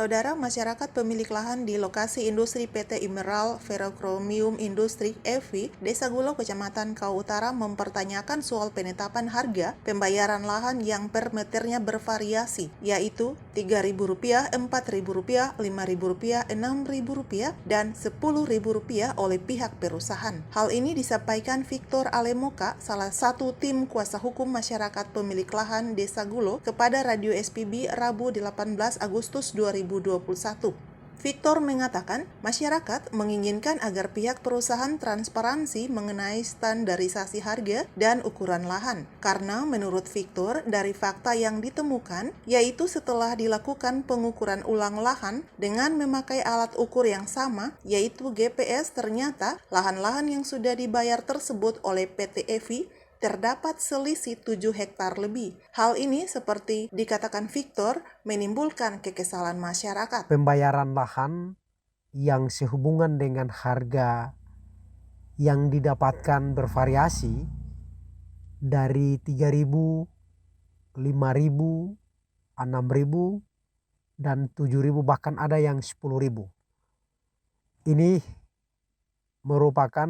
Saudara masyarakat pemilik lahan di lokasi industri PT Emerald Ferrochromium Industri (EVI), Desa Gulo, Kecamatan Kau Utara mempertanyakan soal penetapan harga pembayaran lahan yang per meternya bervariasi, yaitu Rp3.000, Rp4.000, Rp5.000, Rp6.000, dan Rp10.000 oleh pihak perusahaan. Hal ini disampaikan Victor Alemoka, salah satu tim kuasa hukum masyarakat pemilik lahan Desa Gulo, kepada Radio SPB Rabu 18 Agustus 2021. Victor mengatakan masyarakat menginginkan agar pihak perusahaan transparansi mengenai standarisasi harga dan ukuran lahan. Karena menurut Victor, dari fakta yang ditemukan, yaitu setelah dilakukan pengukuran ulang lahan dengan memakai alat ukur yang sama, yaitu GPS, ternyata lahan-lahan yang sudah dibayar tersebut oleh PT EVI terdapat selisih 7 hektar lebih. Hal ini seperti dikatakan Victor menimbulkan kekesalan masyarakat. Pembayaran lahan yang sehubungan dengan harga yang didapatkan bervariasi dari 3.000, 5.000, 6.000, dan 7.000, bahkan ada yang 10.000. Ini merupakan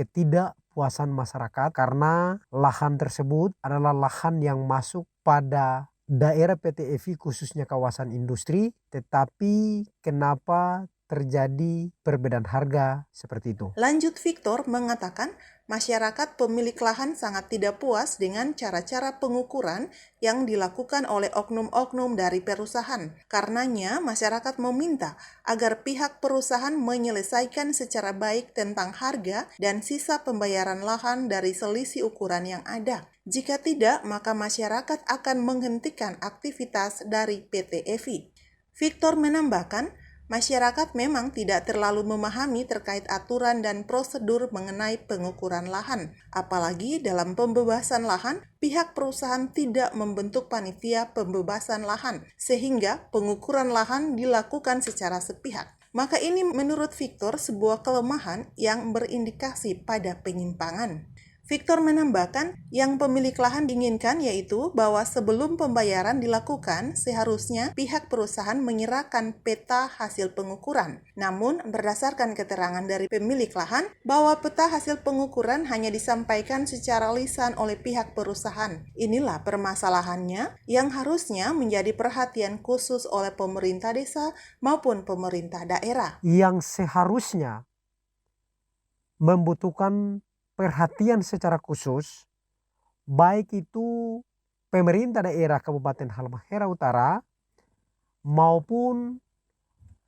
ketidakpuasan masyarakat karena lahan tersebut adalah lahan yang masuk pada daerah PT EVI khususnya kawasan industri, tetapi kenapa terjadi perbedaan harga seperti itu? Lanjut Victor mengatakan masyarakat pemilik lahan sangat tidak puas dengan cara-cara pengukuran yang dilakukan oleh oknum-oknum dari perusahaan. Karenanya masyarakat meminta agar pihak perusahaan menyelesaikan secara baik tentang harga dan sisa pembayaran lahan dari selisih ukuran yang ada. Jika tidak, maka masyarakat akan menghentikan aktivitas dari PT EVI. Victor menambahkan, masyarakat memang tidak terlalu memahami terkait aturan dan prosedur mengenai pengukuran lahan. Apalagi dalam pembebasan lahan, pihak perusahaan tidak membentuk panitia pembebasan lahan, sehingga pengukuran lahan dilakukan secara sepihak. Maka ini menurut Victor sebuah kelemahan yang berindikasi pada penyimpangan. Victor menambahkan, yang pemilik lahan inginkan yaitu bahwa sebelum pembayaran dilakukan, seharusnya pihak perusahaan menyerahkan peta hasil pengukuran. Namun, berdasarkan keterangan dari pemilik lahan, bahwa peta hasil pengukuran hanya disampaikan secara lisan oleh pihak perusahaan. Inilah permasalahannya yang harusnya menjadi perhatian khusus oleh pemerintah desa maupun pemerintah daerah. Yang seharusnya membutuhkan perhatian secara khusus, baik itu pemerintah daerah Kabupaten Halmahera Utara maupun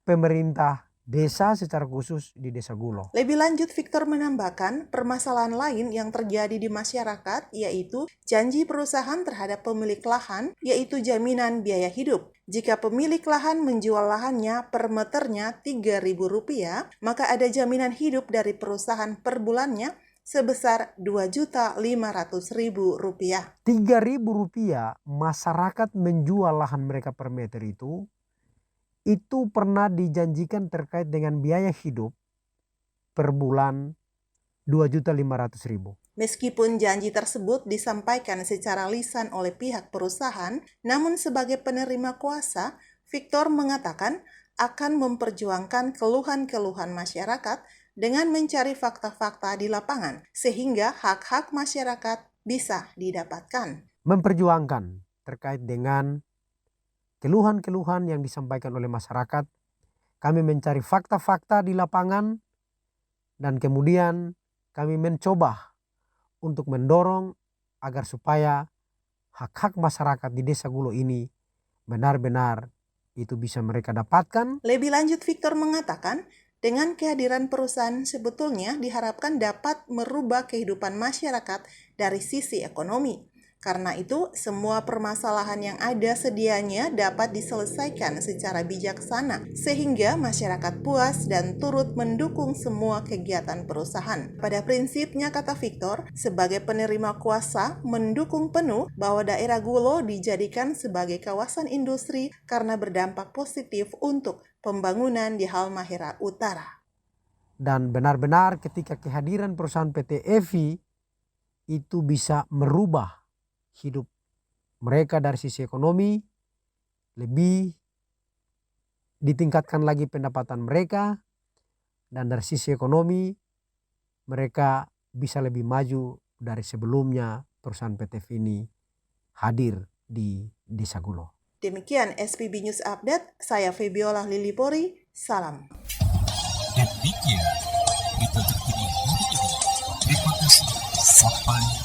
pemerintah desa secara khusus di Desa Gulo. Lebih lanjut, Victor menambahkan permasalahan lain yang terjadi di masyarakat yaitu janji perusahaan terhadap pemilik lahan, yaitu jaminan biaya hidup. Jika pemilik lahan menjual lahannya per meternya Rp3.000, maka ada jaminan hidup dari perusahaan per bulannya sebesar Rp2.500.000. Rp3.000 masyarakat menjual lahan mereka per meter itu pernah dijanjikan terkait dengan biaya hidup per bulan Rp2.500.000. Meskipun janji tersebut disampaikan secara lisan oleh pihak perusahaan, namun sebagai penerima kuasa, Victor mengatakan akan memperjuangkan keluhan-keluhan masyarakat dengan mencari fakta-fakta di lapangan, sehingga hak-hak masyarakat bisa didapatkan. Memperjuangkan terkait dengan keluhan-keluhan yang disampaikan oleh masyarakat, kami mencari fakta-fakta di lapangan, dan kemudian kami mencoba untuk mendorong agar supaya hak-hak masyarakat di Desa Gulo ini benar-benar itu bisa mereka dapatkan. Lebih lanjut, Victor mengatakan, dengan kehadiran perusahaan sebetulnya diharapkan dapat merubah kehidupan masyarakat dari sisi ekonomi. Karena itu, semua permasalahan yang ada sedianya dapat diselesaikan secara bijaksana, sehingga masyarakat puas dan turut mendukung semua kegiatan perusahaan. Pada prinsipnya, kata Victor, sebagai penerima kuasa, mendukung penuh bahwa daerah Gulo dijadikan sebagai kawasan industri karena berdampak positif untuk pembangunan di Halmahera Utara. Dan benar-benar ketika kehadiran perusahaan PT EVI itu bisa merubah hidup mereka dari sisi ekonomi lebih ditingkatkan lagi pendapatan mereka, dan dari sisi ekonomi mereka bisa lebih maju dari sebelumnya perusahaan PT ini hadir di Desa Gulo. Demikian SPB News Update, saya Febiola Lilipori, salam. Demikian berita terkini hari ini. Terima kasih. Sampai